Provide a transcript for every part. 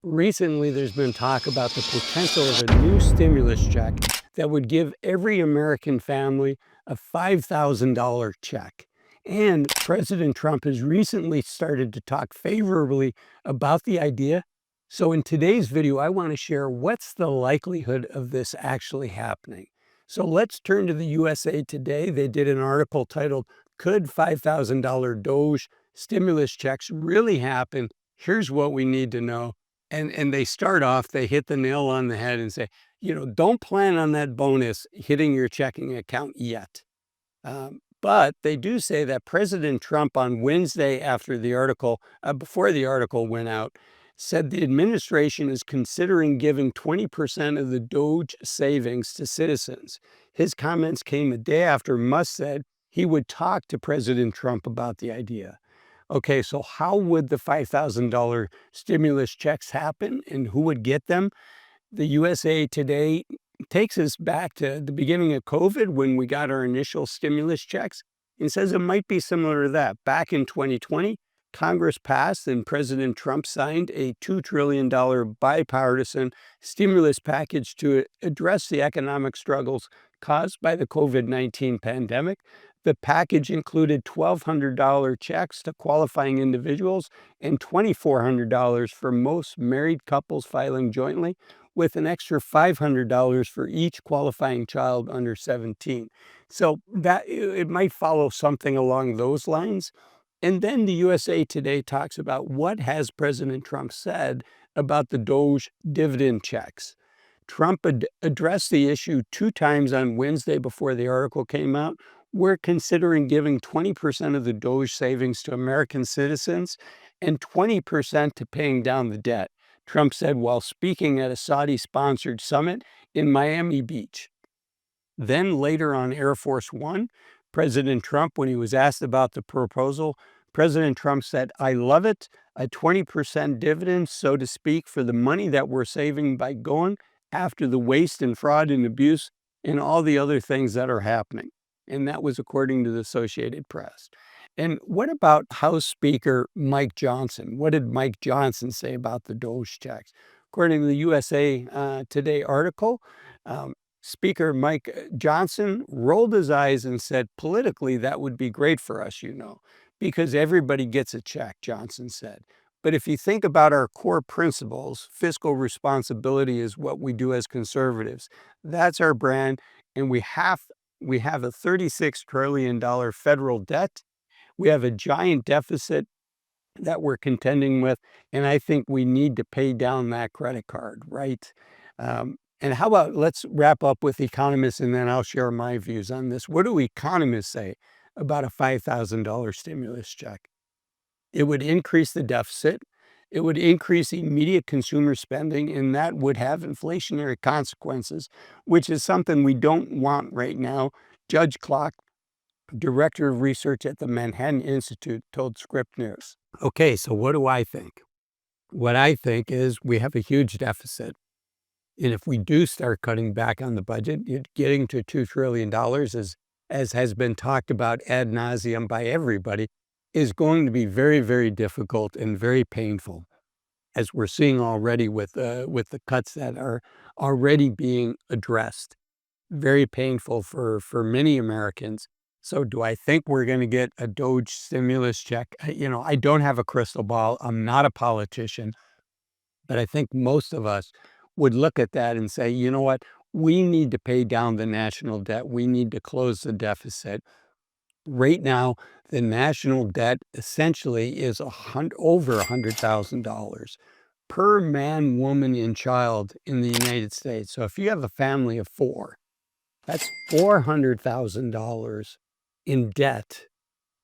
Recently, there's been talk about the potential of a new stimulus check that would give every American family a $5,000 check. And President Trump has recently started to talk favorably about the idea. So in today's video, I want to share what's the likelihood of this actually happening. So let's turn to the USA Today. They did an article titled, "Could $5,000 DOGE stimulus checks really happen? Here's what we need to know." And they start off, they hit the nail on the head and say, don't plan on that bonus hitting your checking account yet. But they do say that President Trump on Wednesday before the article went out, said the administration is considering giving 20% of the DOGE savings to citizens. His comments came a day after Musk said he would talk to President Trump about the idea. Okay, so how would the $5,000 stimulus checks happen and who would get them? The USA Today takes us back to the beginning of COVID when we got our initial stimulus checks and says it might be similar to that. Back in 2020, Congress passed and President Trump signed a $2 trillion bipartisan stimulus package to address the economic struggles caused by the COVID-19 pandemic. The package included $1,200 checks to qualifying individuals and $2,400 for most married couples filing jointly, with an extra $500 for each qualifying child under 17. So that it might follow something along those lines. And then the USA Today talks about what has President Trump said about the DOGE dividend checks. Trump addressed the issue 2 times on Wednesday before the article came out. We're considering giving 20% of the DOGE savings to American citizens and 20% to paying down the debt, Trump said while speaking at a Saudi-sponsored summit in Miami Beach. Then later on Air Force One, President Trump, when he was asked about the proposal, President Trump said, "I love it, a 20% dividend, so to speak, for the money that we're saving by going after the waste and fraud and abuse and all the other things that are happening." And that was according to the Associated Press. And what about House Speaker Mike Johnson? What did Mike Johnson say about the DOGE checks? According to the USA Today article, Speaker Mike Johnson rolled his eyes and said, politically, that would be great for us, because everybody gets a check, Johnson said. But if you think about our core principles, fiscal responsibility is what we do as conservatives. That's our brand. And we have a $36 trillion federal debt. We have a giant deficit that we're contending with. And I think we need to pay down that credit card, right? And how about let's wrap up with economists and then I'll share my views on this. What do economists say about a $5,000 stimulus check? It would increase the deficit. It would increase immediate consumer spending, and that would have inflationary consequences, which is something we don't want right now. Judge Clark, director of research at the Manhattan Institute, told Script News. Okay, so what do I think? What I think is we have a huge deficit. And if we do start cutting back on the budget, getting to $2 trillion, as has been talked about ad nauseum by everybody, is going to be very, very difficult and very painful, as we're seeing already with the cuts that are already being addressed. Very painful for many Americans. So do I think we're going to get a DOGE stimulus check? I don't have a crystal ball. I'm not a politician. But I think most of us would look at that and say, you know what? We need to pay down the national debt. We need to close the deficit. Right now, the national debt essentially is over $100,000 per man, woman, and child in the United States. So if you have a family of 4, that's $400,000 in debt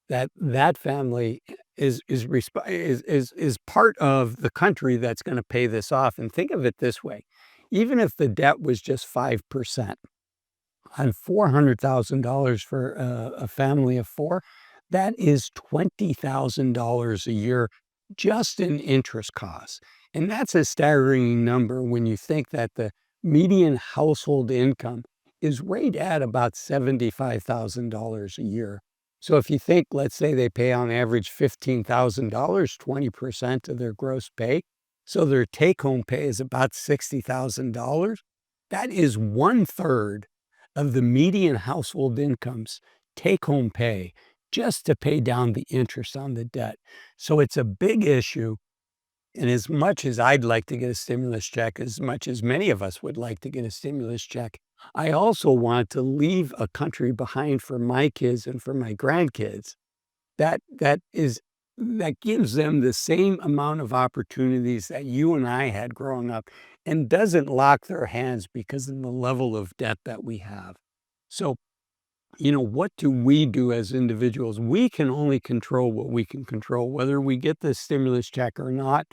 that family is part of the country that's going to pay this off. And think of it this way: even if the debt was just 5% on $400,000 for a family of 4, that is $20,000 a year just in interest costs. And that's a staggering number when you think that the median household income is right at about $75,000 a year. So if you think, let's say they pay on average $15,000, 20% of their gross pay, So their take-home pay is about $60,000. That is 1/3 of the median household income's take-home pay just to pay down the interest on the debt. So it's a big issue. And as much as I'd like to get a stimulus check, as much as many of us would like to get a stimulus check, I also want to leave a country behind for my kids and for my grandkids that that is that gives them the same amount of opportunities that you and I had growing up and doesn't lock their hands because of the level of debt that we have. So, what do we do as individuals? We can only control what we can control, whether we get the stimulus check or not.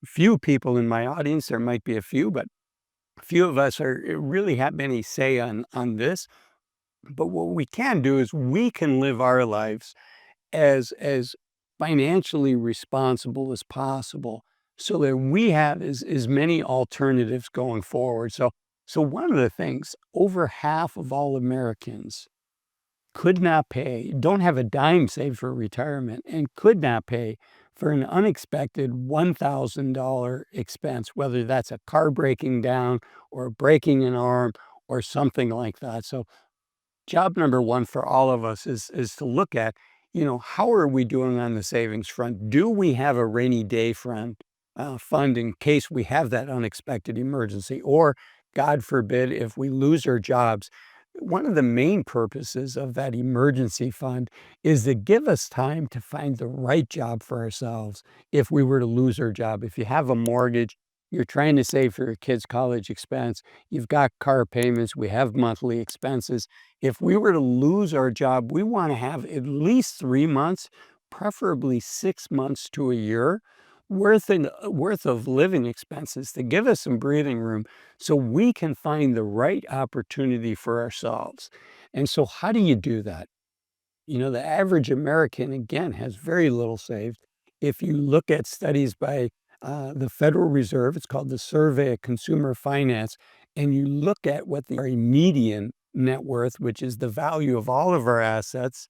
Few people in my audience, there might be a few, but few of us really have any say on this. But what we can do is we can live our lives as financially responsible as possible so that we have as many alternatives going forward. So one of the things, over half of all Americans could not pay, don't have a dime saved for retirement, and could not pay for an unexpected $1,000 expense, whether that's a car breaking down or breaking an arm or something like that. So job number one for all of us is to look at, how are we doing on the savings front? Do we have a rainy day fund in case we have that unexpected emergency? Or, God forbid, if we lose our jobs, one of the main purposes of that emergency fund is to give us time to find the right job for ourselves if we were to lose our job. If you have a mortgage, you're trying to save for your kids' college expense, you've got car payments, we have monthly expenses. If we were to lose our job, we want to have at least 3 months, preferably 6 months to a year worth of living expenses to give us some breathing room so we can find the right opportunity for ourselves. And so how do you do that? The average American, again, has very little saved. If you look at studies by the Federal Reserve, it's called the Survey of Consumer Finance, and you look at what the our median net worth, which is the value of all of our assets,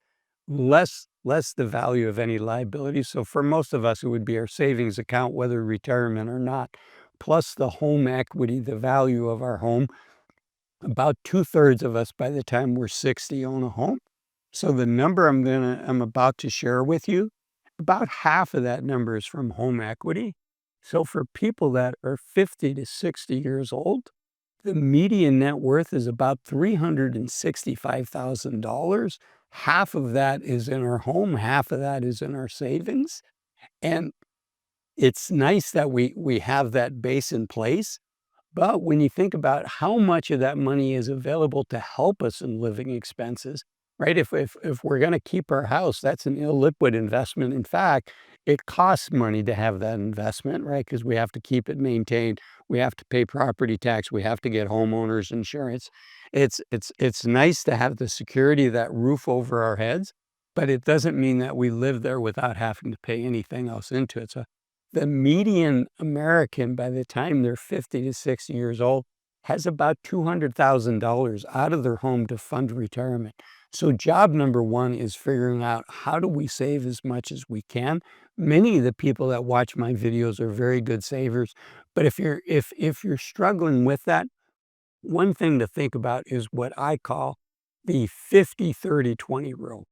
less the value of any liability. So for most of us, it would be our savings account, whether retirement or not, plus the home equity, the value of our home. About 2/3 of us by the time we're 60 own a home. So the number I'm about to share with you, about half of that number is from home equity. So for people that are 50 to 60 years old, the median net worth is about $365,000. Half of that is in our home, half of that is in our savings. And it's nice that we have that base in place. But when you think about how much of that money is available to help us in living expenses, right? If we're going to keep our house, that's an illiquid investment. In fact, it costs money to have that investment, right? Because we have to keep it maintained, we have to pay property tax, we have to get homeowners insurance. It's nice to have the security of that roof over our heads, but it doesn't mean that we live there without having to pay anything else into it. So the median American, by the time they're 50 to 60 years old, has about $200,000 out of their home to fund retirement. So job number one is figuring out, how do we save as much as we can? Many of the people that watch my videos are very good savers, but if you're struggling with that, one thing to think about is what I call the 50-30-20 rule.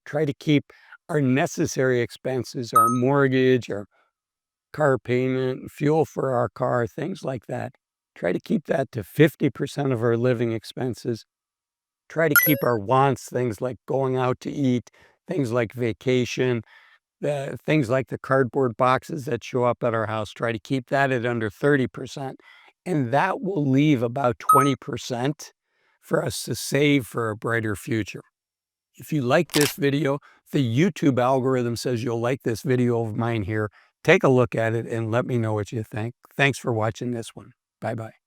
Try to keep our necessary expenses, our mortgage, our car payment, fuel for our car, things like that. Try to keep that to 50% of our living expenses. Try to keep our wants, things like going out to eat, things like vacation, things like the cardboard boxes that show up at our house. Try to keep that at under 30%. And that will leave about 20% for us to save for a brighter future. If you like this video, the YouTube algorithm says you'll like this video of mine here. Take a look at it and let me know what you think. Thanks for watching this one. Bye-bye.